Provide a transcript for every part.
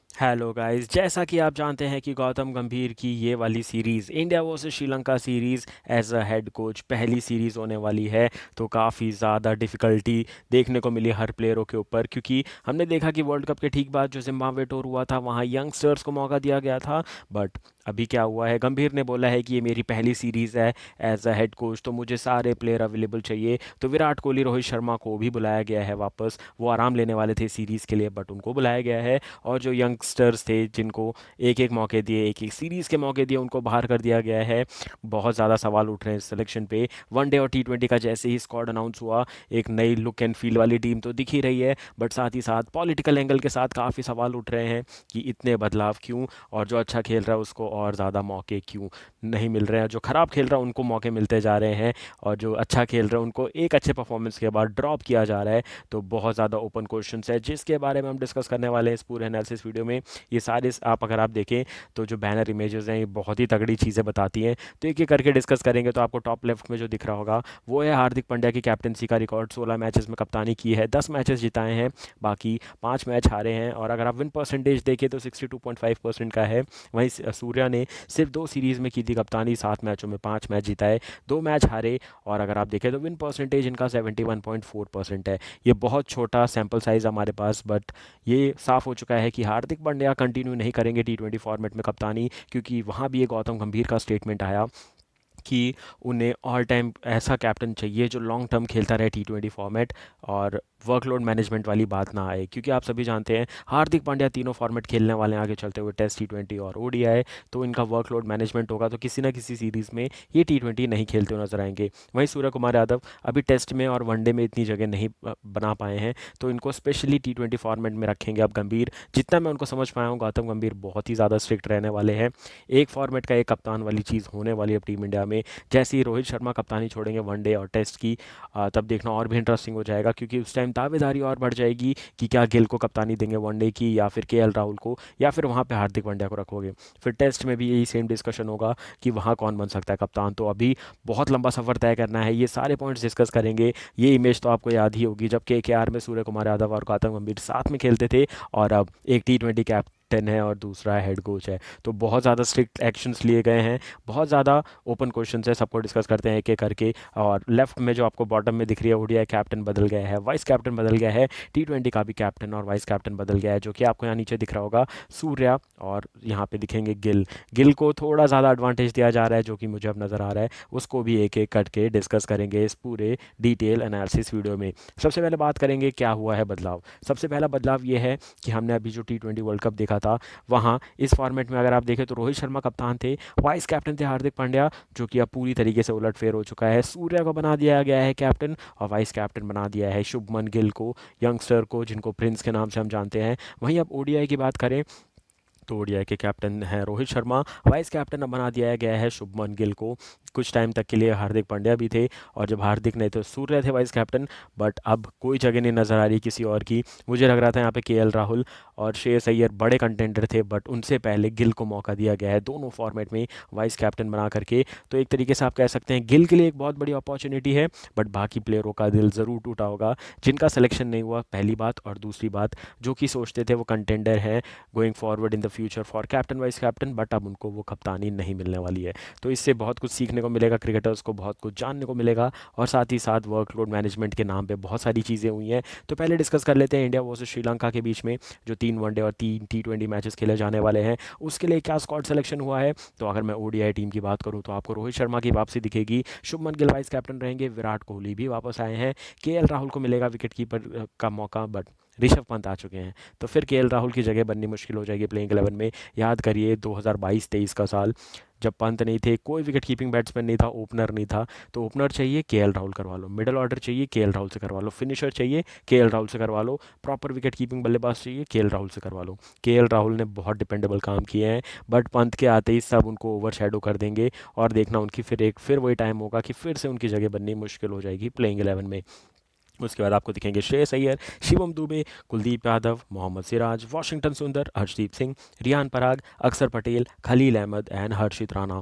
Hello guys, जैसा कि आप जानते हैं कि गौतम गंभीर की ये वाली series India versus Sri Lanka series as a head coach पहली सीरीज़ होने वाली है। तो काफ़ी ज़्यादा डिफ़िकल्टी देखने को मिली हर प्लेयरों के ऊपर, क्योंकि हमने देखा कि वर्ल्ड कप के ठीक बाद जो जिम्बाब्वे टूर हुआ था वहाँ यंगस्टर्स को मौका दिया गया था। बट अभी क्या हुआ है, गंभीर ने बोला है कि ये मेरी पहली सीरीज़ है एज अ हेड कोच, तो मुझे सारे प्लेयर अवेलेबल चाहिए। तो विराट कोहली, रोहित शर्मा को भी बुलाया गया है वापस। वो आराम लेने वाले थे सीरीज़ के लिए, बट उनको बुलाया गया है। और जो यंगस्टर्स थे जिनको एक एक मौके दिए, एक एक सीरीज़ के मौके दिए, उनको बाहर कर दिया गया है। बहुत ज़्यादा सवाल उठ रहे हैं इस सिलेक्शन पे। वनडे और टी20 का जैसे ही स्क्वाड अनाउंस हुआ, एक नई लुक एंड फील वाली टीम तो दिख ही रही है, बट साथ ही साथ पॉलिटिकल एंगल के साथ काफ़ी सवाल उठ रहे हैं कि इतने बदलाव क्यों, और जो अच्छा खेल रहा है उसको और ज़्यादा मौके क्यों नहीं मिल रहे हैं। जो ख़राब खेल रहा है उनको मौके मिलते जा रहे हैं, और जो अच्छा खेल रहा है उनको एक अच्छे परफॉर्मेंस के बाद ड्रॉप किया जा रहा है। तो बहुत ज़्यादा ओपन क्वेश्चंस है जिसके बारे में हम डिस्कस करने वाले हैं इस पूरे एनालिसिस वीडियो में। ये सारे आप अगर आप देखें तो जो बैनर इमेजेस हैं ये बहुत ही तगड़ी चीज़ें बताती हैं। तो एक एक करके डिस्कस करेंगे। तो आपको टॉप लेफ्ट में जो दिख रहा होगा वो है हार्दिक पांड्या की कैप्टनसी का रिकॉर्ड। 16 मैचेस में कप्तानी की है, 10 मैचेस जिताए हैं, बाकी 5 मैच हारे हैं। और अगर आप विन परसेंटेज देखें तो 62.5% का है। वहीं सूर्या ने सिर्फ 2 सीरीज़ में की थी कप्तानी, 7 मैचों में 5 मैच जिताए, 2 मैच हारे। और अगर आप देखें तो विन परसेंटेज इनका 71.4% है। ये बहुत छोटा सैम्पल साइज़ हमारे पास, बट ये साफ हो चुका है कि हार्दिक पांड्या कंटिन्यू नहीं करेंगे टी20 फॉर्मेट में कप्तानी, क्योंकि वहाँ भी एक गौतम गंभीर का स्टेटमेंट आया कि उन्हें ऑल टाइम ऐसा कैप्टन चाहिए जो लॉन्ग टर्म खेलता रहे टी20 फॉर्मेट, और वर्कलोड मैनेजमेंट वाली बात ना आए। क्योंकि आप सभी जानते हैं हार्दिक पांड्या तीनों फॉर्मेट खेलने वाले हैं आगे चलते हुए, टेस्ट, टी20 और ओडीआई। तो इनका वर्कलोड मैनेजमेंट होगा, तो किसी ना किसी सीरीज़ में ये टी20 नहीं खेलते हुए नजर आएंगे। वहीं सूर्य कुमार यादव अभी टेस्ट में और वनडे में इतनी जगह नहीं बना पाए हैं, तो इनको स्पेशली टी20 फॉर्मेट में रखेंगे अब गंभीर। जितना मैं उनको समझ पाया हूँ, गौतम गंभीर बहुत ही ज़्यादा स्ट्रिक्ट रहने वाले हैं। एक फॉर्मेट का एक कप्तान वाली चीज़ होने वाली है अब टीम इंडिया में। जैसे ही रोहित शर्मा कप्तानी छोड़ेंगे वनडे और टेस्ट की, तब देखना और भी इंटरेस्टिंग हो जाएगा, क्योंकि उस टाइम दावेदारी और बढ़ जाएगी कि क्या गिल को कप्तानी देंगे वनडे की, या फिर केएल राहुल को, या फिर वहाँ पे हार्दिक पांड्या को रखोगे। फिर टेस्ट में भी यही सेम डिस्कशन होगा कि वहाँ कौन बन सकता है कप्तान। तो अभी बहुत लंबा सफर तय करना है, ये सारे पॉइंट्स डिस्कस करेंगे। ये इमेज तो आपको याद ही होगी जब केकेआर में सूर्य कुमार यादव और गौतम गंभीर साथ में खेलते थे, और अब एक टी20 कैप्टन है और दूसरा हेड कोच है। तो बहुत ज़्यादा स्ट्रिक्ट एक्शंस लिए गए हैं, बहुत ज़्यादा ओपन क्वेश्चन है, सबको डिस्कस करते हैं एक एक करके। और लेफ्ट में जो आपको बॉटम में दिख रही है ओडीआई कैप्टन बदल गया है, वाइस कैप्टन बदल गया है, टी20 का भी कैप्टन और वाइस कैप्टन बदल गया है, जो कि आपको यहाँ नीचे दिख रहा होगा सूर्या, और यहाँ पे दिखेंगे गिल। गिल को थोड़ा ज़्यादा एडवांटेज दिया जा रहा है, जो कि मुझे अब नज़र आ रहा है। उसको भी एक एक करके डिस्कस करेंगे इस पूरे डिटेल एनालिसिस वीडियो में। सबसे पहले बात करेंगे क्या हुआ है बदलाव। सबसे पहला बदलाव ये है कि हमने अभी जो टी20 वर्ल्ड कप देखा था, वहाँ इस फॉर्मेट में अगर आप देखें तो रोहित शर्मा कप्तान थे, वाइस कैप्टन थे हार्दिक पांड्या, जो कि अब पूरी तरीके से उलटफेर हो चुका है। सूर्या को बना दिया गया है कैप्टन, और वाइस कैप्टन बना दिया है शुभमन गिल को, यंगस्टर को, जिनको प्रिंस के नाम से हम जानते हैं। वहीं अब ओडीआई की बात करें तो ओडीआई के कैप्टन हैं रोहित शर्मा, वाइस कैप्टन अब बना दिया गया है शुभमन गिल को। कुछ टाइम तक के लिए हार्दिक पांड्या भी थे, और जब हार्दिक नहीं तो सूर्य थे वाइस कैप्टन। बट अब कोई जगह नहीं नज़र आ रही किसी और की। मुझे लग रहा था यहाँ पे केएल राहुल और श्रेयस अय्यर बड़े कंटेंडर थे, बट उनसे पहले गिल को मौका दिया गया है दोनों फॉर्मेट में वाइस कैप्टन बना करके। तो एक तरीके से आप कह सकते हैं गिल के लिए एक बहुत बड़ी अपॉर्चुनिटी है, बट बाकी प्लेयरों का दिल ज़रूर टूटा होगा जिनका सिलेक्शन नहीं हुआ, पहली बात। और दूसरी बात, जो कि सोचते थे वो कंटेंडर हैं going forward in the future for captain vice captain, but अब उनको वो कप्तानी नहीं मिलने वाली है। तो इससे बहुत कुछ सीखने को मिलेगा क्रिकेटर्स को, बहुत कुछ जानने को मिलेगा, और साथ ही साथ वर्कलोड मैनेजमेंट के नाम पे बहुत सारी चीज़ें हुई हैं। तो पहले डिस्कस कर लेते हैं इंडिया वर्सेस श्रीलंका के बीच में जो 3 वनडे और 3 टी20 मैचेस खेले जाने वाले हैं, उसके लिए क्या स्क्वाड सिलेक्शन हुआ है। तो अगर मैं ओडीआई टीम की बात करूँ तो आपको रोहित शर्मा की वापसी दिखेगी, शुभमन गिल वाइस कैप्टन रहेंगे, विराट कोहली भी वापस आए हैं, केएल राहुल को मिलेगा विकेट कीपर का मौका, बट ऋषभ पंत आ चुके हैं। तो फिर केएल राहुल की जगह बननी मुश्किल हो जाएगी प्लेइंग 11 में। याद करिए 2022-23 का साल, जब पंत नहीं थे, कोई विकेट कीपिंग बैट्समैन नहीं था, ओपनर नहीं था। तो ओपनर चाहिए केएल राहुल करवा लो, मिडल ऑर्डर चाहिए केएल राहुल से करवा लो, फिनिशर चाहिए केएल राहुल से करवा लो, प्रॉपर विकेट कीपिंग बल्लेबाज चाहिए केएल राहुल से करवा लो। केएल राहुल ने बहुत डिपेंडेबल काम किए हैं, बट पंत के आते ही सब उनको ओवर कर देंगे, और देखना उनकी फिर वही टाइम होगा कि फिर से उनकी जगह बननी मुश्किल हो जाएगी प्लेइंग 11 में। उसके बाद आपको दिखेंगे श्रेयस अय्यर, शिवम दुबे, कुलदीप यादव, मोहम्मद सिराज, वाशिंगटन सुंदर, हर्षदीप सिंह, रियान पराग, अक्षर पटेल, खलील अहमद एंड हर्षित राणा।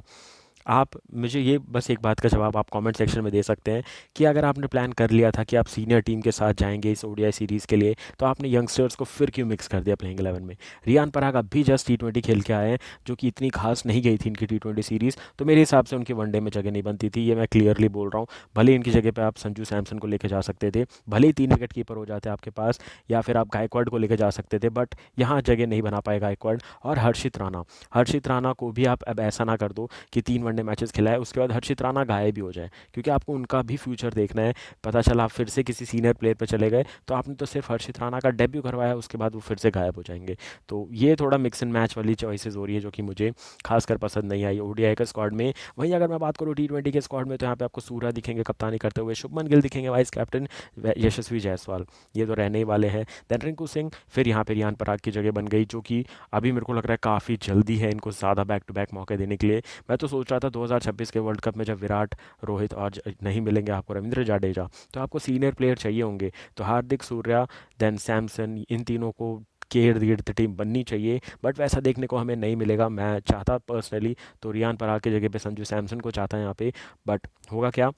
आप मुझे ये बस एक बात का जवाब आप कमेंट सेक्शन में दे सकते हैं कि अगर आपने प्लान कर लिया था कि आप सीनियर टीम के साथ जाएंगे इस ओडीआई सीरीज़ के लिए, तो आपने यंगस्टर्स को फिर क्यों मिक्स कर दिया प्लेइंग 11 में? रियान पराग अभी जस्ट टी खेल के आए हैं, जो कि इतनी खास नहीं गई थी इनकी टी सीरीज़, तो मेरे हिसाब से उनकी वनडे में जगह नहीं बनती थी, ये मैं क्लियरली बोल रहा हूँ। भले इनकी जगह पे आप संजू सैमसन को लेके जा सकते थे, भले ही 3 विकेट कीपर हो जाते आपके पास, या फिर आप गायकवाड को लेके जा सकते थे, बट यहाँ जगह नहीं बना पाए गायकवाड। और हर्षित राणा को भी आप अब ऐसा ना कर दो कि 3 वनडे मैचेस खिलाए उसके बाद हर्षित राणा गायब भी हो जाए, क्योंकि आपको उनका भी फ्यूचर देखना है। पता चला आप फिर से किसी सीनियर प्लेयर पर चले गए, तो आपने तो सिर्फ हर्षित राणा का डेब्यू करवाया, उसके बाद वो फिर से गायब हो जाएंगे। तो ये थोड़ा मिक्स एंड मैच वाली चॉइसेस हो रही है, जो कि मुझे खासकर पसंद नहीं आई ओडीआई के स्क्वाड में। वहीं अगर मैं बात करूँ टी के स्क्वाड में, तो यहाँ पे आपको सूर्या दिखेंगे कप्तानी करते हुए, शुभमन गिल दिखेंगे वाइस कैप्टन, यशस्वी जायसवाल, ये तो रहने ही वाले हैं। देन रिंकू सिंह, फिर यहाँ पे रियान पराग की जगह बन गई, जो कि अभी मेरे को लग रहा है काफ़ी जल्दी है इनको ज़्यादा बैक टू बैक मौके देने के लिए। मैं तो सोच रहा था 2026 के वर्ल्ड कप में जब विराट, रोहित और नहीं मिलेंगे आपको रविंद्र जाडेजा, तो आपको सीनियर प्लेयर चाहिए होंगे, तो हार्दिक, सूर्या, देन सैमसन, इन तीनों को के इर्द गिर्द टीम बननी चाहिए, बट वैसा देखने को हमें नहीं मिलेगा। मैं चाहता पर्सनली तो रियान पराग की जगह पे संजू सैमसन को चाहता है यहाँ पे, बट होगा क्या?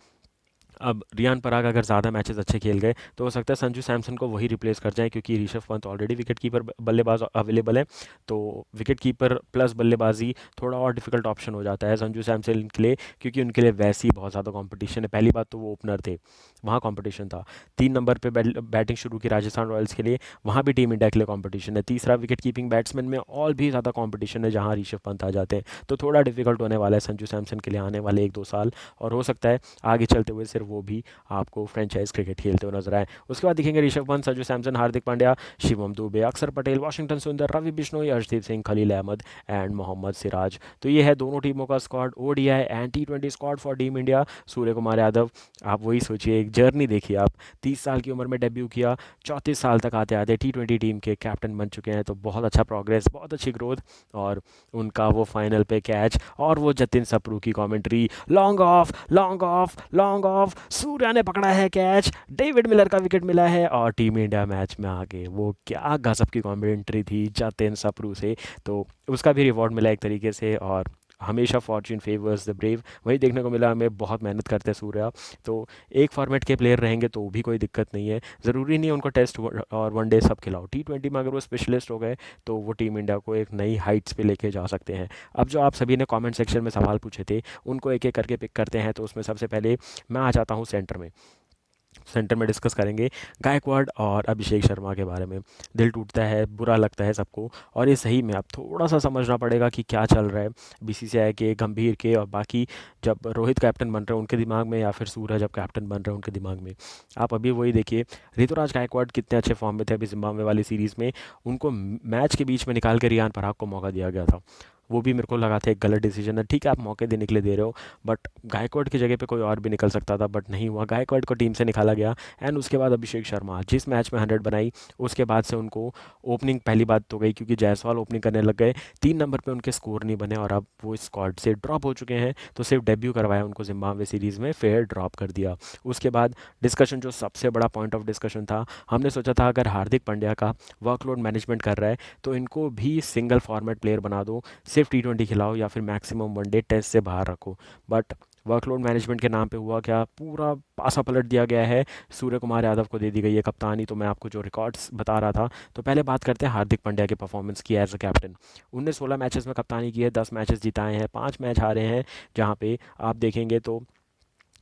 अब रियान पराग अगर ज़्यादा मैचेस अच्छे खेल गए, तो हो सकता है संजू सैमसन को वही रिप्लेस कर जाए, क्योंकि Rishabh Pant already wicket keeper बल्लेबाज अवेलेबल है। तो विकेट कीपर प्लस बल्लेबाजी थोड़ा और डिफिकल्ट ऑप्शन हो जाता है संजू सैमसन के लिए, क्योंकि उनके लिए वैसे ही बहुत ज़्यादा कंपटीशन है। पहली बात तो वो ओपनर थे, वहाँ कंपटीशन था। 3 नंबर पे बैटिंग शुरू की राजस्थान रॉयल्स के लिए, वहाँ भी टीम इंडिया के लिए कंपटीशन है। तीसरा विकेट कीपिंग बैट्समैन में और भी ज़्यादा कंपटीशन है, जहाँ ऋषभ पंत आ जाते हैं। तो थोड़ा डिफिकल्ट होने वाला है संजू सैमसन के लिए आने वाले 1-2 साल, और हो सकता है आगे चलते हुए सिर्फ वो भी आपको फ्रेंचाइज क्रिकेट खेलते हुए नजर आए। उसके बाद दिखेंगे ऋषभ पंत, संजू सैमसन, हार्दिक पांड्या, शिवम दुबे, अक्षर पटेल, वाशिंगटन सुंदर, रवि बिश्नोई, अर्शदीप सिंह, खलील अहमद एंड मोहम्मद सिराज। तो ये है दोनों टीमों का squad, ODI and T squad for team India. Surya Kumar Yadav, आप वही सोचिए, एक जर्नी देखिए आप, 30 साल की उम्र में डेब्यू किया, 34 साल तक आते आते टी टीम के कैप्टन बन चुके हैं। तो बहुत अच्छा प्रोग्रेस, बहुत अच्छी ग्रोथ, और उनका वो फाइनल पे कैच, और वो जतिन सप्रू की commentary, long off, long off, long off, Surya ने पकड़ा है कैच, डेविड मिलर का विकेट मिला है, और टीम इंडिया मैच में आगे। वो क्या गजब की कमेंट्री थी जतिन सप्रू से, तो उसका भी रिवॉर्ड मिला एक तरीके से। और हमेशा फॉर्च्यून फेवर्स द ब्रेव, वही देखने को मिला हमें, बहुत मेहनत करते हैं सूर्या। तो एक फॉर्मेट के प्लेयर रहेंगे तो भी कोई दिक्कत नहीं है, ज़रूरी नहीं है उनको टेस्ट और वनडे सब खिलाओ। टी में अगर वो स्पेशलिस्ट हो गए, तो वो टीम इंडिया को एक नई हाइट्स पे लेके जा सकते हैं। अब जो आप सभी ने कमेंट सेक्शन में सवाल पूछे थे, उनको एक एक करके पिक करते हैं। तो उसमें सबसे पहले मैं आ जाता हूँ सेंटर में डिस्कस करेंगे गायकवाड और अभिषेक शर्मा के बारे में। दिल टूटता है, बुरा लगता है सबको, और ये सही में अब थोड़ा सा समझना पड़ेगा कि क्या चल रहा है बीसीसीआई के, गंभीर के, और बाकी जब रोहित कैप्टन बन रहे हैं उनके दिमाग में, या फिर सूर्य जब कैप्टन बन रहे हैं उनके दिमाग में। आप अभी वही देखिए, ऋतुराज गायकवाड कितने अच्छे फॉर्म में थे अभी जिम्बाब्वे वाली सीरीज़ में, उनको मैच के बीच में निकाल के रियान पराग को मौका दिया गया था। वो भी मेरे को लगा था एक गलत डिसीजन है। ठीक है, आप मौके देने के लिए दे रहे हो, बट गायकवाड की जगह पे कोई और भी निकल सकता था, बट नहीं हुआ, गायकवाड को टीम से निकाला गया। एंड उसके बाद अभिषेक शर्मा जिस मैच में 100 बनाई, उसके बाद से उनको ओपनिंग पहली बात तो गई, क्योंकि जायसवाल ओपनिंग करने लग गए, 3 नंबर पे उनके स्कोर नहीं बने, और अब वो स्क्वाड से ड्रॉप हो चुके हैं। तो सिर्फ डेब्यू करवाया उनको जिम्बाब्वे सीरीज़ में, फिर ड्रॉप कर दिया। उसके बाद डिस्कशन, जो सबसे बड़ा पॉइंट ऑफ डिस्कशन था, हमने सोचा था अगर हार्दिक पांड्या का वर्कलोड मैनेजमेंट कर रहा है, तो इनको भी सिंगल फॉर्मेट प्लेयर बना दो, सिर्फ टी खिलाओ, या फिर मैक्सिमम वनडे टेस्ट से बाहर रखो। बट वर्कलोड मैनेजमेंट के नाम पे हुआ क्या, पूरा पासा पलट दिया गया है, सूर्य कुमार यादव को दे दी गई है कप्तानी। तो मैं आपको जो रिकॉर्ड्स बता रहा था, तो पहले बात करते हैं हार्दिक पांड्या के परफॉर्मेंस की एज अ कैप्टन। उनने 16 मैचेस में कप्तानी की है, 10 मैचेस जिताए हैं, 5 मैच हारे हैं, जहाँ पे आप देखेंगे तो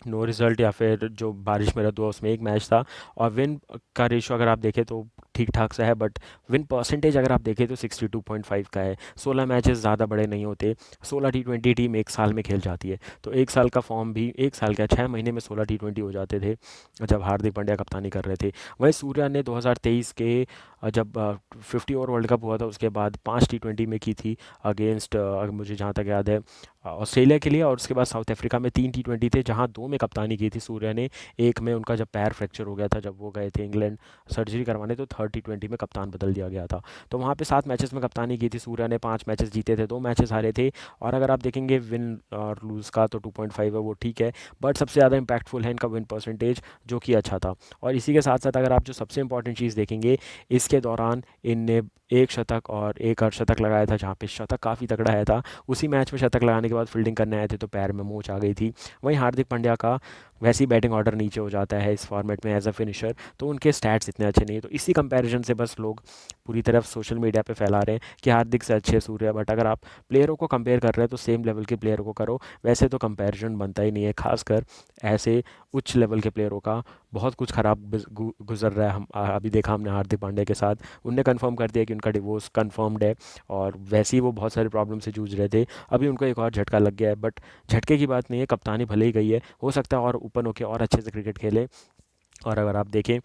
नो रिजल्ट, या फिर जो बारिश में रद्द हुआ उसमें एक मैच था। और विन का रेशो अगर आप देखें तो ठीक ठाक सा है, बट विन परसेंटेज अगर आप देखें तो 62.5 का है। 16 मैचेस ज़्यादा बड़े नहीं होते, 16 टी टीम एक साल में खेल जाती है, तो एक साल का फॉर्म भी, एक साल क्या 6 महीने में 16 हो जाते थे जब हार्दिक पांड्या कप्तानी कर रहे थे। वहीं सूर्या ने 2023 के जब 50 ओवर वर्ल्ड कप हुआ था, उसके बाद 5 टी में की थी अगेंस्ट, मुझे जहाँ तक याद है, ऑस्ट्रेलिया के लिए, और उसके बाद साउथ अफ्रीका में 3 टी थे, जहाँ 2 में कप्तानी की थी सूर्या ने। एक में उनका जब पैर फ्रैक्चर हो गया था, जब वो गए थे इंग्लैंड सर्जरी करवाने, तो थर्ड टी में कप्तान बदल दिया गया था। तो वहाँ पे 7 मैचेस में कप्तानी की थी सूर्या ने, 5 मैचेस जीते थे, 2 मैचेस हारे थे। और अगर आप देखेंगे विन और लूज़ का, तो 2.5 है, वो ठीक है, बट सबसे ज़्यादा इंपैक्टफुल है इनका विन परसेंटेज, जो कि अच्छा था। और इसी के साथ साथ अगर आप जो सबसे इंपॉर्टेंट चीज़ देखेंगे, इसके दौरान इनने एक शतक और एक अर्धशतक लगाया था, जहाँ पे शतक काफ़ी तगड़ा आया था। उसी मैच में शतक लगाने के बाद फील्डिंग करने आए थे तो पैर में मोच आ गई थी। वहीं हार्दिक पांड्या का वैसे ही बैटिंग ऑर्डर नीचे हो जाता है इस फॉर्मेट में एज अ फिनिशर, तो उनके स्टैट्स इतने अच्छे नहीं है। तो इसी कंपैरिजन से बस लोग पूरी तरफ सोशल मीडिया पे फैला रहे हैं कि हार्दिक से अच्छे सूर्य, बट अगर आप प्लेयरों को कंपेयर कर रहे हैं तो सेम लेवल के प्लेयरों को करो। वैसे तो कंपैरिजन बनता ही नहीं है, खासकर ऐसे उच्च लेवल के प्लेयरों का। बहुत कुछ खराब गुजर रहा है, हम अभी देखा हमने हार्दिक पांड्या के साथ। उनने कंफर्म कर दिया कि उनका डिवोर्स कंफर्म्ड है, और वैसे ही वो बहुत सारे प्रॉब्लम से जूझ रहे थे। अभी उनको एक और झटका लग गया है, बट झटके की बात नहीं है, कप्तानी भले ही गई है, हो सकता है और ओपन होकर और अच्छे से क्रिकेट खेले। और अगर आप देखें,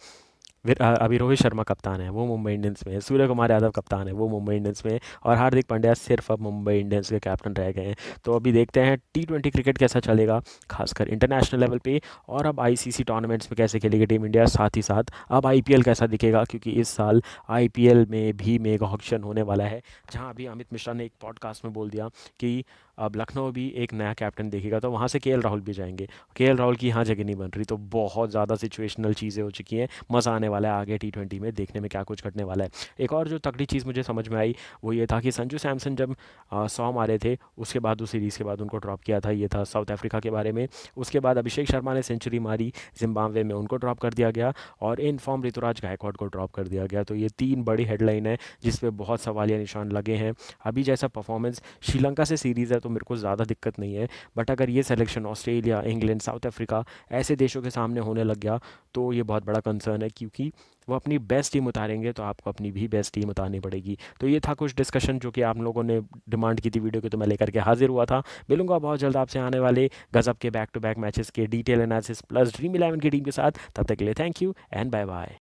अभी रोहित शर्मा कप्तान है, वो मुंबई इंडियंस में है। सूर्य कुमार यादव कप्तान है, वो मुंबई इंडियंस में है। और हार्दिक पांड्या सिर्फ अब मुंबई इंडियंस के कैप्टन रह गए हैं। तो अभी देखते हैं T20 क्रिकेट कैसा चलेगा, खासकर इंटरनेशनल लेवल पे। और अब आईसीसी टूर्नामेंट्स में कैसे खेलेगी टीम इंडिया, साथ ही साथ अब आईपीएल कैसा दिखेगा, क्योंकि इस साल आईपीएल में भी मेगा ऑक्शन होने वाला है। जहां अभी अमित मिश्रा ने एक पॉडकास्ट में बोल दिया कि अब लखनऊ भी एक नया कैप्टन देखेगा, तो वहाँ से केएल राहुल भी जाएंगे। केएल राहुल की यहाँ जगह नहीं बन रही, तो बहुत ज़्यादा सिचुएशनल चीज़ें हो चुकी हैं। मज़ा आने वाला है आगे T20 में, देखने में क्या कुछ घटने वाला है। एक और जो तगड़ी चीज़ मुझे समझ में आई वो ये था कि संजू सैमसन जब 100 मारे थे, उसके बाद उस सीरीज़ के बाद उनको ड्रॉप किया था। ये था साउथ अफ्रीका के बारे में। उसके बाद अभिषेक शर्मा ने सेंचुरी मारी जिम्बाब्वे में, उनको ड्रॉप कर दिया गया। और इन फॉर्म ऋतुराज गायकवाड को ड्रॉप कर दिया गया। तो ये तीन बड़ी हेडलाइन है जिस पे बहुत सवालिया निशान लगे हैं। अभी जैसा परफॉर्मेंस, श्रीलंका से सीरीज़ है तो मेरे को ज़्यादा दिक्कत नहीं है, बट अगर ये selection Australia, England, south Africa ऐसे देशों के सामने होने लग गया तो ये बहुत बड़ा कंसर्न है, क्योंकि वो अपनी बेस्ट टीम उतारेंगे तो आपको अपनी भी बेस्ट टीम उतारनी पड़ेगी। तो ये था कुछ डिस्कशन जो कि आप लोगों ने डिमांड की थी वीडियो की, तो मैं लेकर के हाजिर हुआ था। मिलूंगा बहुत जल्द आपसे आने वाले गजब के बैक टू बैक मैचेस के डिटेल एनालिसिस प्लस ड्रीम 11 की टीम के साथ। तब तक के लिए thank you and bye bye.